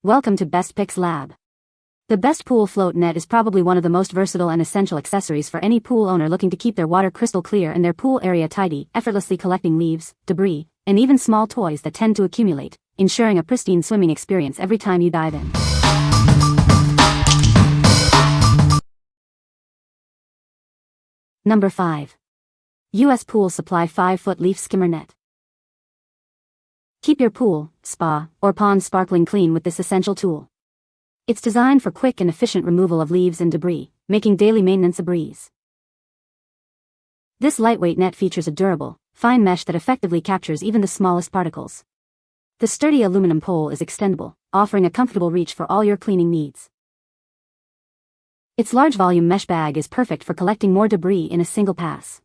Welcome to Best Picks Lab. The Best Pool Float Net is probably one of the most versatile and essential accessories for any pool owner looking to keep their water crystal clear and their pool area tidy, effortlessly collecting leaves, debris, and even small toys that tend to accumulate, ensuring a pristine swimming experience every time you dive in. Number 5. U.S. Pool Supply 5-Foot Leaf Skimmer Net. Keep your pool, spa, or pond sparkling clean with this essential tool. It's designed for quick and efficient removal of leaves and debris, making daily maintenance a breeze. This lightweight net features a durable, fine mesh that effectively captures even the smallest particles. The sturdy aluminum pole is extendable, offering a comfortable reach for all your cleaning needs. Its large volume mesh bag is perfect for collecting more debris in a single pass.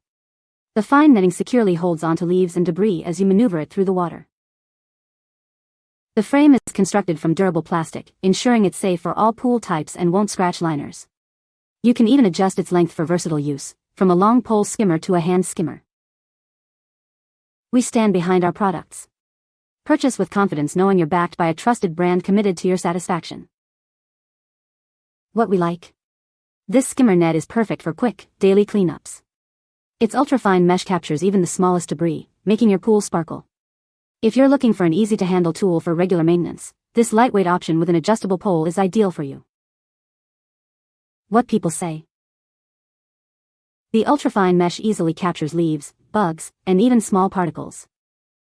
The fine netting securely holds onto leaves and debris as you maneuver it through the water. The frame is constructed from durable plastic, ensuring it's safe for all pool types and won't scratch liners. You can even adjust its length for versatile use, from a long pole skimmer to a hand skimmer. We stand behind our products. Purchase with confidence knowing you're backed by a trusted brand committed to your satisfaction. What we like? This skimmer net is perfect for quick, daily cleanups. Its ultrafine mesh captures even the smallest debris, making your pool sparkle. If you're looking for an easy-to-handle tool for regular maintenance, this lightweight option with an adjustable pole is ideal for you. What people say. The ultrafine mesh easily captures leaves, bugs, and even small particles.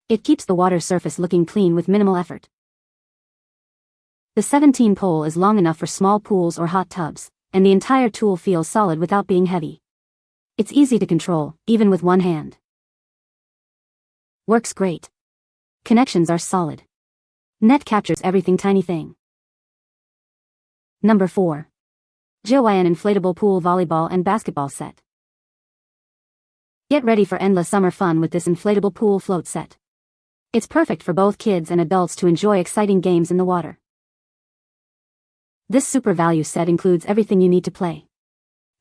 It keeps the water surface looking clean with minimal effort. The 17 pole is long enough for small pools or hot tubs, and the entire tool feels solid without being heavy. It's easy to control, even with one hand. Works great. Connections are solid. Net captures everything tiny thing. Number 4. JOYIN Inflatable Pool Volleyball and Basketball Set. Get ready for endless summer fun with this inflatable pool float set. It's perfect for both kids and adults to enjoy exciting games in the water. This super value set includes everything you need to play.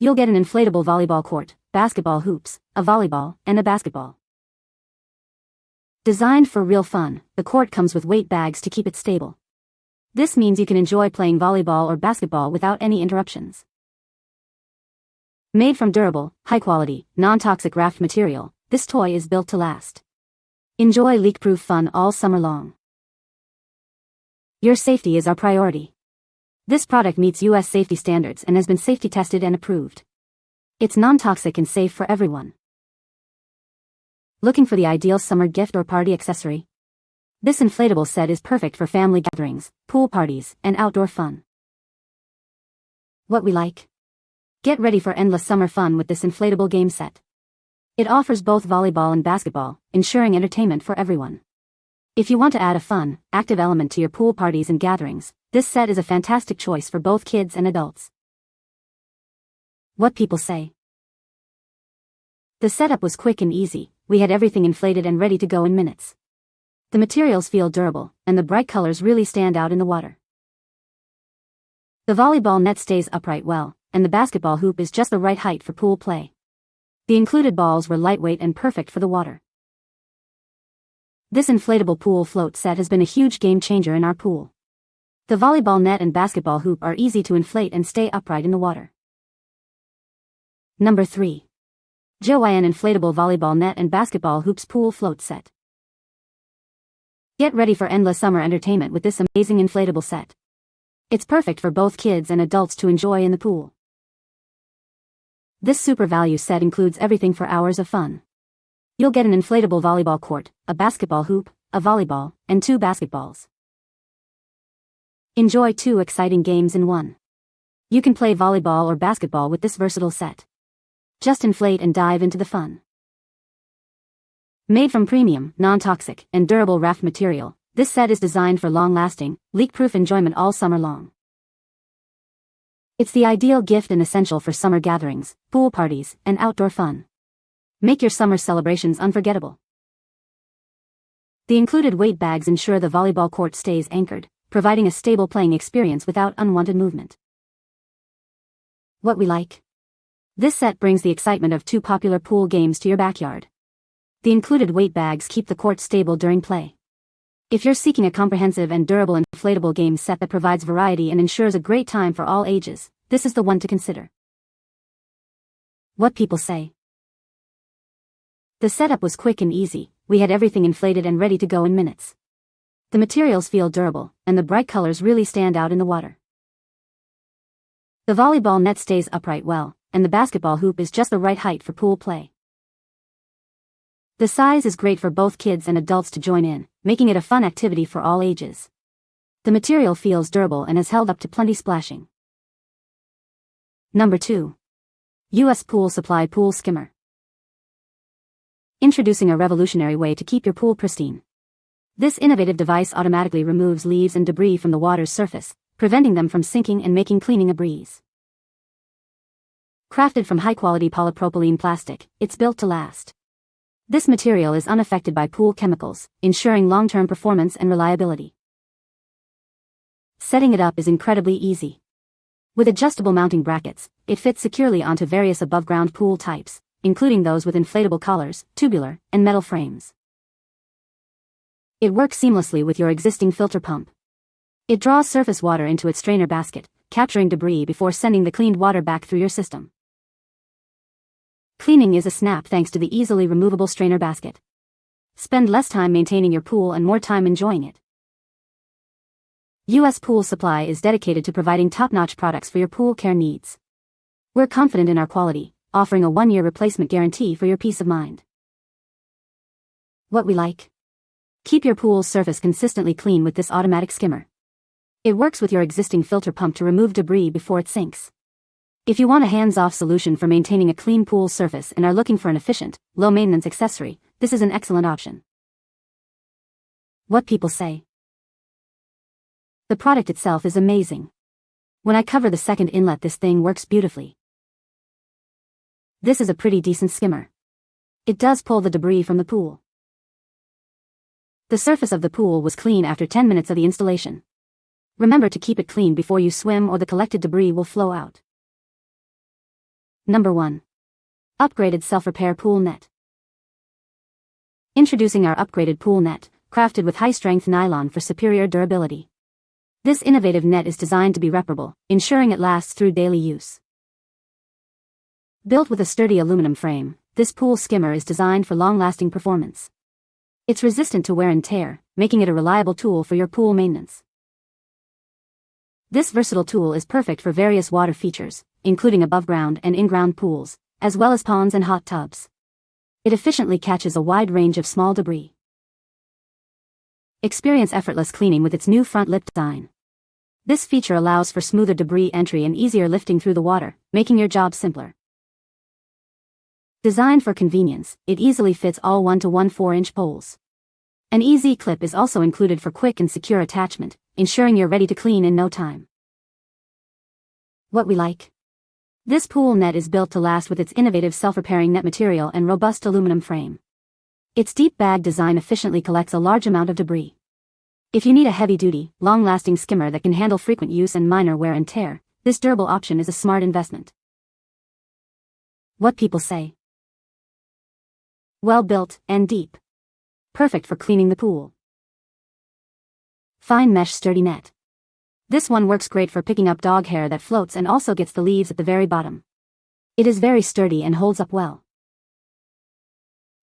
You'll get an inflatable volleyball court, basketball hoops, a volleyball, and a basketball. Designed for real fun, the court comes with weight bags to keep it stable. This means you can enjoy playing volleyball or basketball without any interruptions. Made from durable, high-quality, non-toxic raft material, this toy is built to last. Enjoy leak-proof fun all summer long. Your safety is our priority. This product meets U.S. safety standards and has been safety tested and approved. It's non-toxic and safe for everyone. Looking for the ideal summer gift or party accessory? This inflatable set is perfect for family gatherings, pool parties, and outdoor fun. What we like? Get ready for endless summer fun with this inflatable game set. It offers both volleyball and basketball, ensuring entertainment for everyone. If you want to add a fun, active element to your pool parties and gatherings, this set is a fantastic choice for both kids and adults. What people say. The setup was quick and easy. We had everything inflated and ready to go in minutes. The materials feel durable, and the bright colors really stand out in the water. The volleyball net stays upright well, and the basketball hoop is just the right height for pool play. The included balls were lightweight and perfect for the water. This inflatable pool float set has been a huge game changer in our pool. The volleyball net and basketball hoop are easy to inflate and stay upright in the water. Number 3. JOYIN Inflatable Volleyball Net and Basketball Hoops Pool Float Set. Get ready for endless summer entertainment with this amazing inflatable set. It's perfect for both kids and adults to enjoy in the pool. This super value set includes everything for hours of fun. You'll get an inflatable volleyball court, a basketball hoop, a volleyball, and 2 basketballs. Enjoy 2 exciting games in one. You can play volleyball or basketball with this versatile set. Just inflate and dive into the fun. Made from premium, non-toxic, and durable raft material, this set is designed for long-lasting, leak-proof enjoyment all summer long. It's the ideal gift and essential for summer gatherings, pool parties, and outdoor fun. Make your summer celebrations unforgettable. The included weight bags ensure the volleyball court stays anchored, providing a stable playing experience without unwanted movement. What we like? This set brings the excitement of 2 popular pool games to your backyard. The included weight bags keep the court stable during play. If you're seeking a comprehensive and durable inflatable game set that provides variety and ensures a great time for all ages, this is the one to consider. What people say. The setup was quick and easy. We had everything inflated and ready to go in minutes. The materials feel durable, and the bright colors really stand out in the water. The volleyball net stays upright well, and the basketball hoop is just the right height for pool play. The size is great for both kids and adults to join in, making it a fun activity for all ages. The material feels durable and has held up to plenty splashing. Number 2. US Pool Supply Pool Skimmer. Introducing a revolutionary way to keep your pool pristine. This innovative device automatically removes leaves and debris from the water's surface, preventing them from sinking and making cleaning a breeze. Crafted from high-quality polypropylene plastic, it's built to last. This material is unaffected by pool chemicals, ensuring long-term performance and reliability. Setting it up is incredibly easy. With adjustable mounting brackets, it fits securely onto various above-ground pool types, including those with inflatable collars, tubular, and metal frames. It works seamlessly with your existing filter pump. It draws surface water into its strainer basket, capturing debris before sending the cleaned water back through your system. Cleaning is a snap thanks to the easily removable strainer basket. Spend less time maintaining your pool and more time enjoying it. US Pool Supply is dedicated to providing top-notch products for your pool care needs. We're confident in our quality, offering a 1-year replacement guarantee for your peace of mind. What we like. Keep your pool's surface consistently clean with this automatic skimmer. It works with your existing filter pump to remove debris before it sinks. If you want a hands-off solution for maintaining a clean pool surface and are looking for an efficient, low-maintenance accessory, this is an excellent option. What people say. The product itself is amazing. When I cover the second inlet, this thing works beautifully. This is a pretty decent skimmer. It does pull the debris from the pool. The surface of the pool was clean after 10 minutes of the installation. Remember to keep it clean before you swim or the collected debris will flow out. Number 1. Upgraded Self-Repair Pool Net. Introducing our upgraded pool net, crafted with high-strength nylon for superior durability. This innovative net is designed to be reparable, ensuring it lasts through daily use. Built with a sturdy aluminum frame, this pool skimmer is designed for long-lasting performance. It's resistant to wear and tear, making it a reliable tool for your pool maintenance. This versatile tool is perfect for various water features, including above-ground and in-ground pools, as well as ponds and hot tubs. It efficiently catches a wide range of small debris. Experience effortless cleaning with its new front lip design. This feature allows for smoother debris entry and easier lifting through the water, making your job simpler. Designed for convenience, it easily fits all 1 to 1 4-inch poles. An easy clip is also included for quick and secure attachment, ensuring you're ready to clean in no time. What we like. This pool net is built to last with its innovative self-repairing net material and robust aluminum frame. Its deep bag design efficiently collects a large amount of debris. If you need a heavy-duty, long-lasting skimmer that can handle frequent use and minor wear and tear, this durable option is a smart investment. What people say. Well built and deep. Perfect for cleaning the pool. Fine mesh sturdy net. This one works great for picking up dog hair that floats and also gets the leaves at the very bottom. It is very sturdy and holds up well.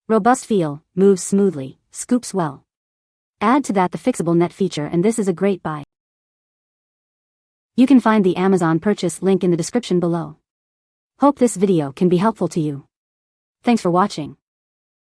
Robust feel, moves smoothly, scoops well. Add to that the fixable net feature and this is a great buy. You can find the Amazon purchase link in the description below. Hope this video can be helpful to you. Thanks for watching.